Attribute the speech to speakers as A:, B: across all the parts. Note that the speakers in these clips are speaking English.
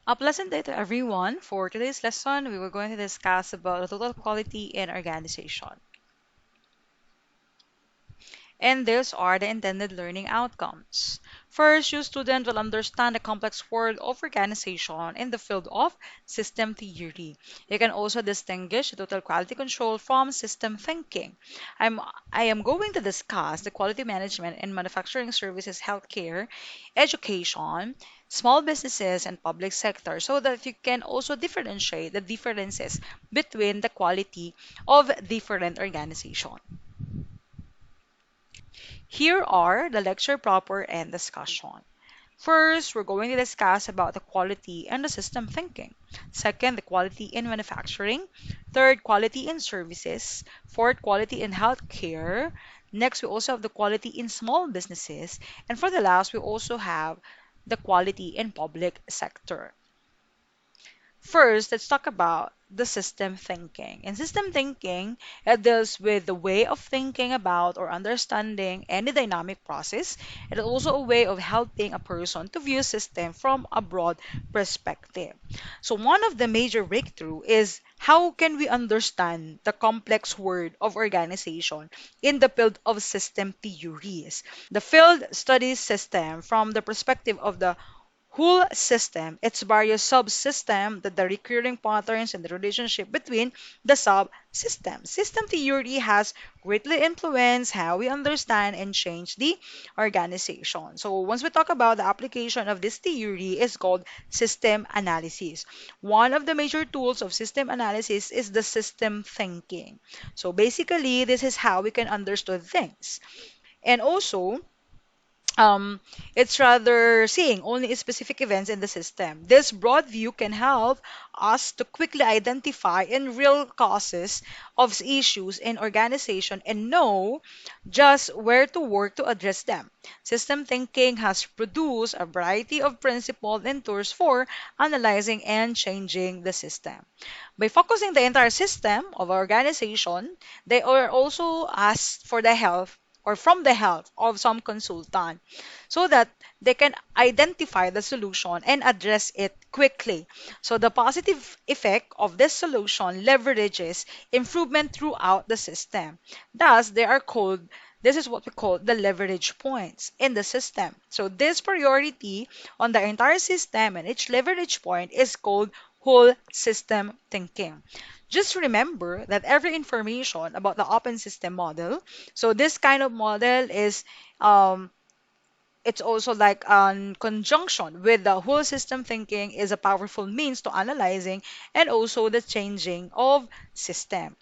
A: A pleasant day to everyone. For today's lesson, we were going to discuss about the total quality in organization. And these are the intended learning outcomes. First, your student will understand the complex world of organization in the field of system theory. You can also distinguish total quality control from system thinking. I'm, I am going to discuss the quality management in manufacturing services, healthcare, education, small businesses, and public sector so that you can also differentiate the differences between the quality of different organizations. Here are the lecture proper and discussion. First, we're going to discuss about the quality and the system thinking. Second, the quality in manufacturing. Third, quality in services. Fourth, quality in healthcare. Next, we also have the quality in small businesses. And for the last, we also have the quality in public sector. First, let's talk about the system thinking. In system thinking, it deals with the way of thinking about or understanding any dynamic process. It is also a way of helping a person to view system from a broad perspective. So one of the major breakthrough is how can we understand the complex world of organization in the field of system theories. The field studies system from the perspective of the whole system, its various subsystems, the recurring patterns, and the relationship between the subsystems. System theory has greatly influenced how we understand and change the organization. So once we talk about the application of this theory is called system analysis. One of the major tools of system analysis is the system thinking. So basically, this is how we can understand things. And also, um, it's rather seeing only specific events in the system. This broad view can help us to quickly identify in real causes of issues in organization and know just where to work to address them. System thinking has produced a variety of principles and tools for analyzing and changing the system. By focusing the entire system of organization, they are also asked for the help or from the help of some consultant so that they can identify the solution and address it quickly. So the positive effect of this solution leverages improvement throughout the system. Thus, they are called this is what we call the leverage points in the system. So this priority on the entire system and each leverage point is called whole system thinking. Just remember that every information about the open system model, so this kind of model is um, it's also like in conjunction with the whole system thinking is a powerful means to analyzing and also the changing of system.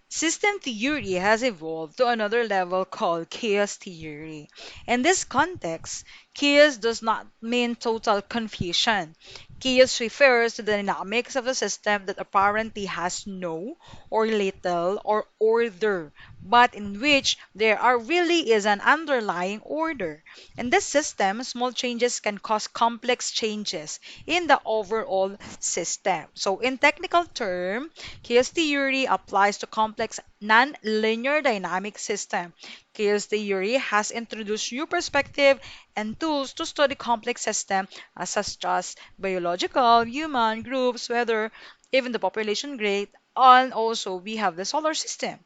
A: System theory has evolved to another level called chaos theory. In this context, chaos does not mean total confusion. Chaos refers to the dynamics of a system that apparently has no or little or order, but in which there are really is an underlying order. In this system, small changes can cause complex changes in the overall system. So in technical term, chaos theory applies to complex non-linear dynamic system. Chaos theory has introduced new perspective and tools to study complex systems such as biological, human groups, weather, even the population rate, and also we have the solar system.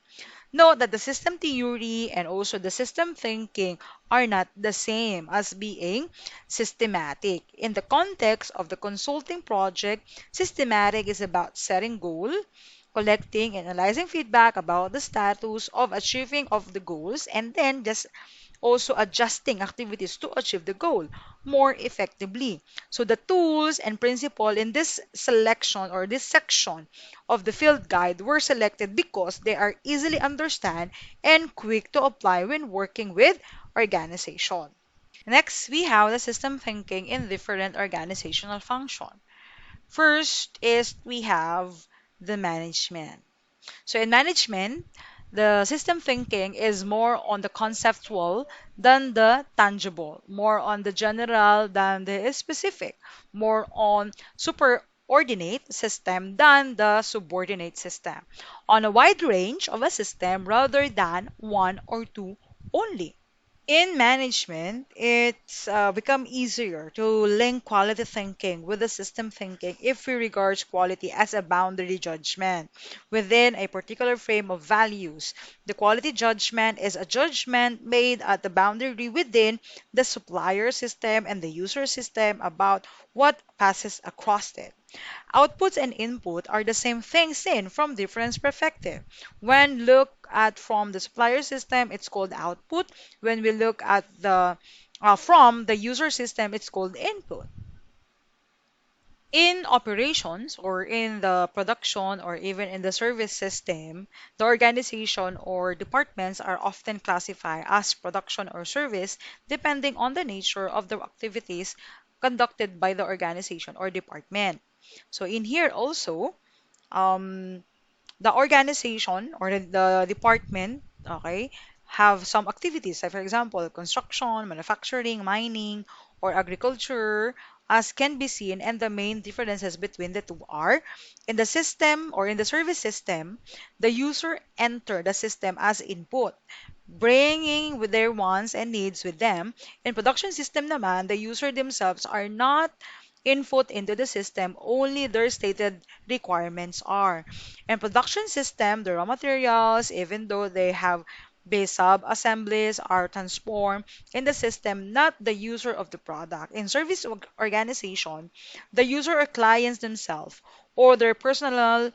A: Note that the system theory and also the system thinking are not the same as being systematic. In the context of the consulting project, systematic is about setting goal, collecting and analyzing feedback about the status of achieving of the goals, and then just also adjusting activities to achieve the goal more effectively. So the tools and principle in this selection or this section of the field guide were selected because they are easily understand and quick to apply when working with organization. Next, we have the system thinking in different organizational function. First is we have the management. So in management, the system thinking is more on the conceptual than the tangible, more on the general than the specific, more on superordinate system than the subordinate system, on a wide range of a system rather than one or two only. In management, it's become easier to link quality thinking with the system thinking if we regard quality as a boundary judgment within a particular frame of values. The quality judgment is a judgment made at the boundary within the supplier system and the user system about what passes across it. Outputs and input are the same thing seen from different perspective. When look at from the supplier system, it's called output. When we look at the from the user system, it's called input. In operations or in the production or even in the service system, the organization or departments are often classified as production or service depending on the nature of the activities conducted by the organization or department. So in here also, um, the organization or the department, okay, have some activities, like for example, construction, manufacturing, mining, or agriculture, as can be seen, and the main differences between the two are in the system or in the service system, the user enter the system as input, bringing with their wants and needs with them. In production system naman, the user themselves are not input into the system, only their stated requirements are. In production system, the raw materials, even though they have base sub-assemblies, are transformed in the system, not the user of the product. In service organization, the user or clients themselves or their personal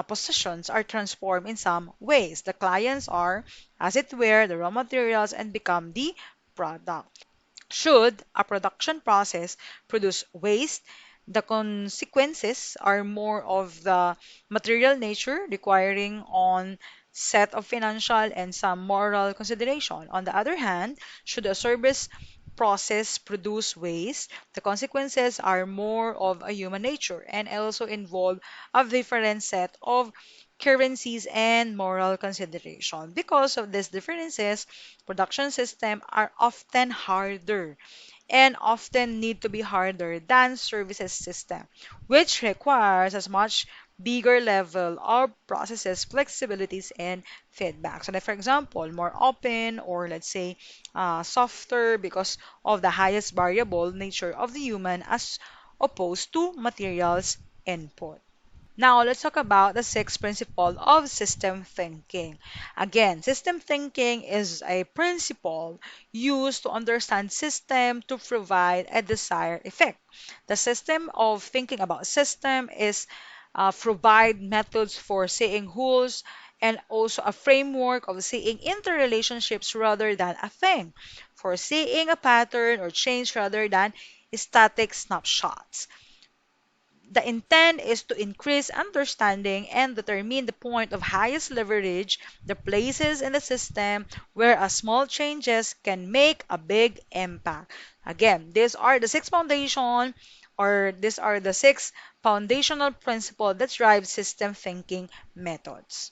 A: possessions are transformed in some ways. The clients are, as it were, the raw materials and become the product. Should a production process produce waste, the consequences are more of the material nature, requiring on set of financial and some moral consideration. On the other hand, should a service process produce waste, the consequences are more of a human nature and also involve a different set of currencies and moral consideration. Because of these differences, production systems are often harder and often need to be harder than services system, which requires as much bigger level of processes, flexibilities, and feedback. So, like for example, more open or let's say softer because of the highest variable nature of the human as opposed to materials input. Now, let's talk about the sixth principle of system thinking. Again, system thinking is a principle used to understand system to provide a desired effect. The system of thinking about system is provide methods for seeing wholes and also a framework of seeing interrelationships rather than a thing, for seeing a pattern or change rather than static snapshots. The intent is to increase understanding and determine the point of highest leverage, the places in the system where a small changes can make a big impact. Again, these are the six foundation or these are the six foundational principles that drive system thinking methods.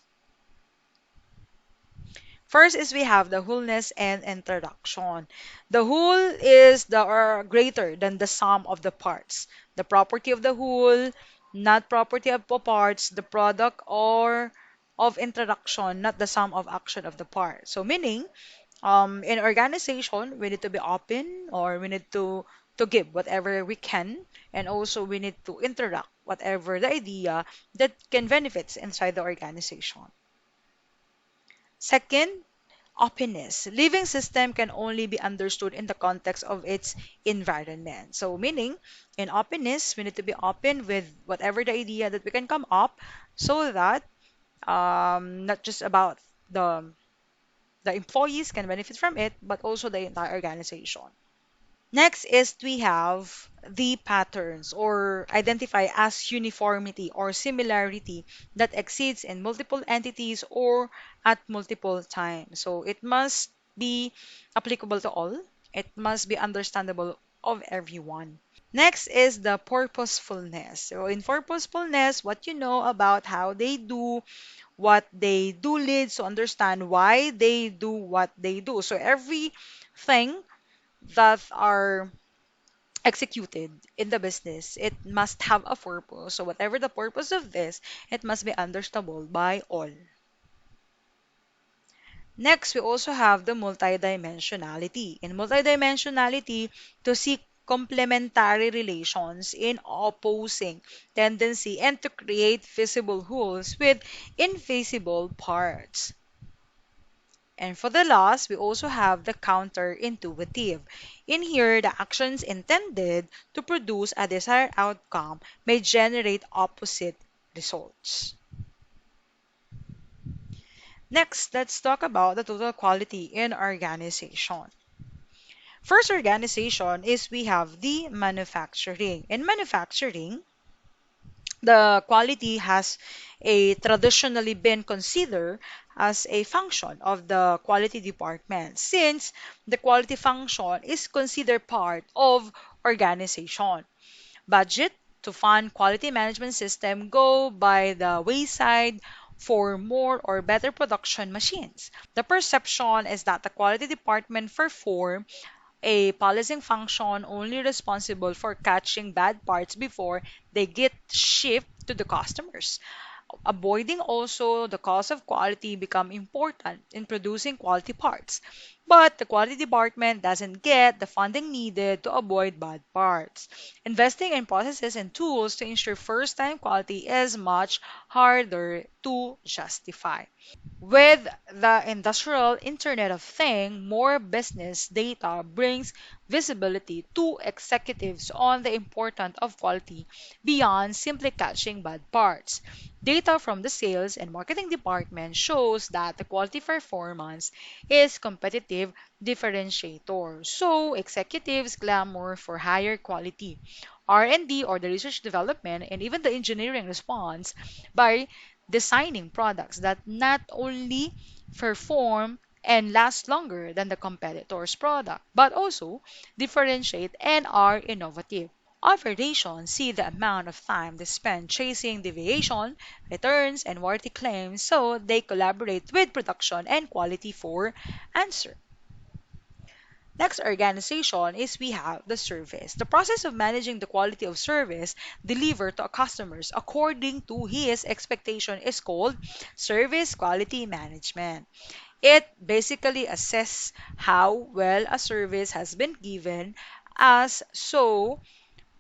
A: First is we have the wholeness and introduction. The whole is the or greater than the sum of the parts. The property of the whole, not property of the parts, the product or of introduction, not the sum of action of the parts. So meaning, in organization, we need to be open or we need to give whatever we can, and also we need to interact whatever the idea that can benefits inside the organization. Second, openness. Living system can only be understood in the context of its environment. So meaning, in openness, we need to be open with whatever the idea that we can come up so that not just about the employees can benefit from it, but also the entire organization. Next is we have the patterns or identify as uniformity or similarity that exists in multiple entities or at multiple times. So it must be applicable to all. It must be understandable of everyone. Next is the purposefulness. So in purposefulness, what you know about how they do what they do leads to understand why they do what they do. So everything that are executed in the business, it must have a purpose. So whatever the purpose of this, it must be understandable by all. Next, we also have the multidimensionality. In multidimensionality, to seek complementary relations in opposing tendency and to create visible wholes with invisible parts. And for the last, we also have the counterintuitive. In here, the actions intended to produce a desired outcome may generate opposite results. Next, let's talk about the total quality in organization. First organization is we have the manufacturing. In manufacturing, the quality has a traditionally been considered as a function of the quality department since the quality function is considered part of organization. Budget to fund quality management system go by the wayside for more or better production machines. The perception is that the quality department perform a policing function only responsible for catching bad parts before they get shipped to the customers. Avoiding also the cost of quality become important in producing quality parts. But the quality department doesn't get the funding needed to avoid bad parts. Investing in processes and tools to ensure first-time quality is much harder to justify. With the industrial Internet of Things, more business data brings visibility to executives on the importance of quality beyond simply catching bad parts. Data from the sales and marketing department shows that the quality performance is competitive differentiator. So executives clamor for higher quality. R&D or the research development and even the engineering response by designing products that not only perform and last longer than the competitor's product, but also differentiate and are innovative. Operations see the amount of time they spend chasing deviation, returns, and warranty claims, so they collaborate with production and quality for answer. Next organization is we have the service. The process of managing the quality of service delivered to customers according to his expectation is called service quality management. It basically assesses how well a service has been given as so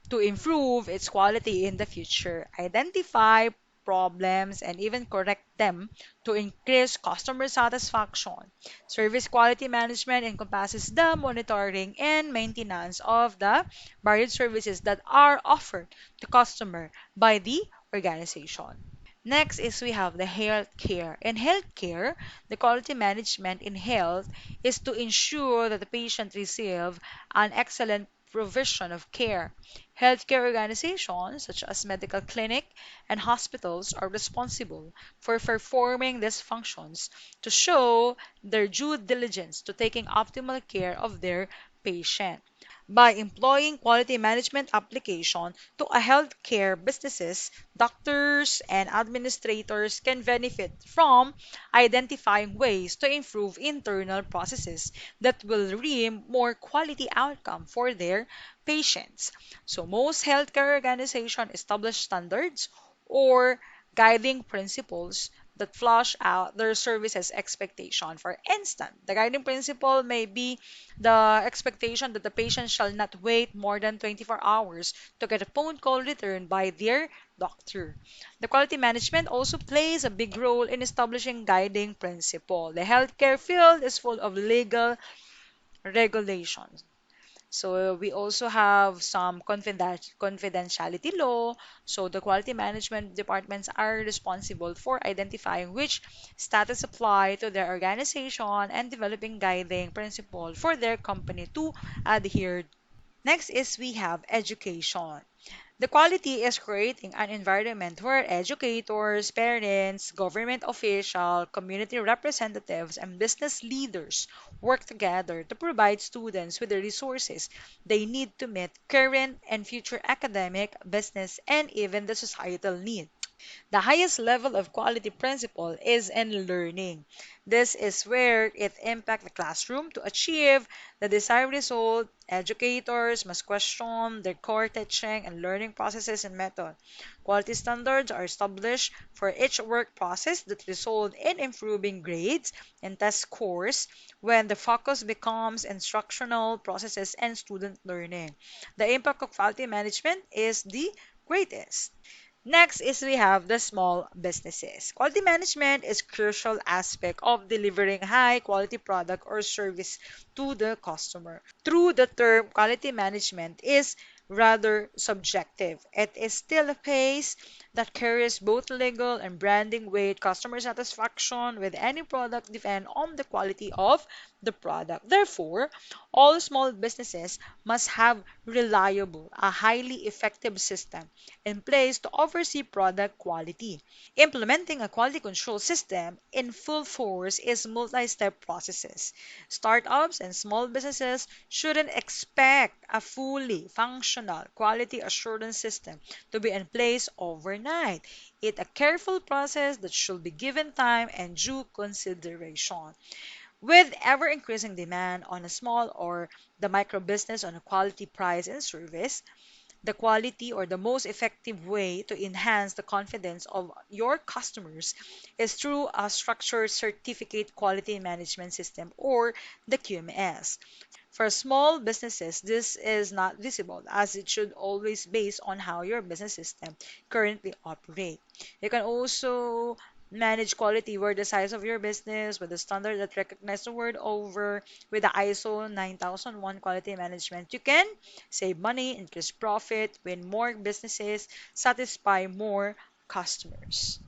A: to improve its quality in the future, identify problems, and even correct them to increase customer satisfaction. Service quality management encompasses the monitoring and maintenance of the varied services that are offered to customer by the organization. Next is we have the healthcare. In healthcare, the quality management in health is to ensure that the patient receive an excellent provision of care. Healthcare organizations such as medical clinic and hospitals are responsible for performing these functions to show their due diligence to taking optimal care of their patient by employing quality management application to a healthcare businesses, doctors and administrators can benefit from identifying ways to improve internal processes that will reap more quality outcome for their patients. So most healthcare organizations establish standards or guiding principles that flush out their services expectation. For instance, the guiding principle may be the expectation that the patient shall not wait more than 24 hours to get a phone call returned by their doctor. The quality management also plays a big role in establishing guiding principle. The healthcare field is full of legal regulations. So we also have some confidentiality law. So the quality management departments are responsible for identifying which status apply to their organization and developing guiding principle for their company to adhere. Next is we have education. The quality is creating an environment where educators, parents, government officials, community representatives, and business leaders work together to provide students with the resources they need to meet current and future academic, business, and even the societal need. The highest level of quality principle is in learning. This is where it impacts the classroom to achieve the desired result. Educators must question their core teaching and learning processes and method. Quality standards are established for each work process that result in improving grades and test scores when the focus becomes instructional processes and student learning. The impact of quality management is the greatest. Next is we have the small businesses. Quality management is crucial aspect of delivering high quality product or service to the customer. Through the term quality management is rather subjective. It is still a pace that carries both legal and branding weight. Customer satisfaction with any product depend on the quality of the product. Therefore, all small businesses must have reliable, a highly effective system in place to oversee product quality. Implementing a quality control system in full force is multi-step processes. Startups and small businesses shouldn't expect a fully functional quality assurance system to be in place overnight. It's a careful process that should be given time and due consideration. With ever increasing demand on a small or the micro business on a quality price and service, the quality or the most effective way to enhance the confidence of your customers is through a structured certificate quality management system or the QMS. For small businesses, this is not visible as it should always based on how your business system currently operate. You can also manage quality where the size of your business with the standard that recognize the word over with the ISO 9001 quality management. You can save money, increase profit, win more businesses, satisfy more customers.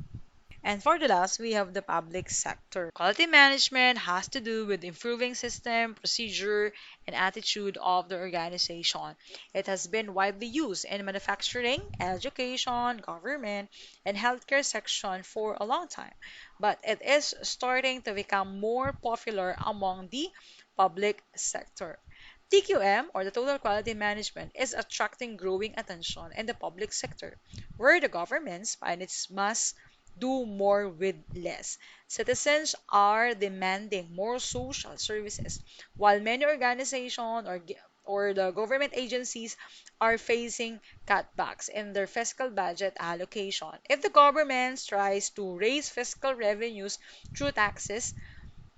A: And for the last, we have the public sector. Quality management has to do with improving system, procedure, and attitude of the organization. It has been widely used in manufacturing, education, government, and healthcare section for a long time, but it is starting to become more popular among the public sector. TQM, or the Total Quality Management, is attracting growing attention in the public sector, where the governments find it must do more with less. Citizens are demanding more social services, while many organizations or the government agencies are facing cutbacks in their fiscal budget allocation. If the government tries to raise fiscal revenues through taxes,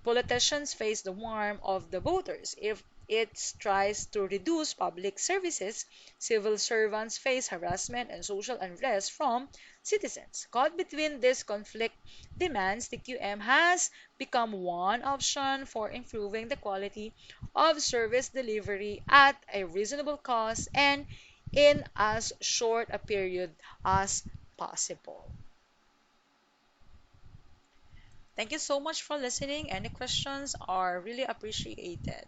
A: politicians face the warmth of the voters. If it tries to reduce public services, civil servants face harassment and social unrest from citizens. Caught between this conflict demands, the QM has become one option for improving the quality of service delivery at a reasonable cost and in as short a period as possible. Thank you so much for listening. Any questions are really appreciated.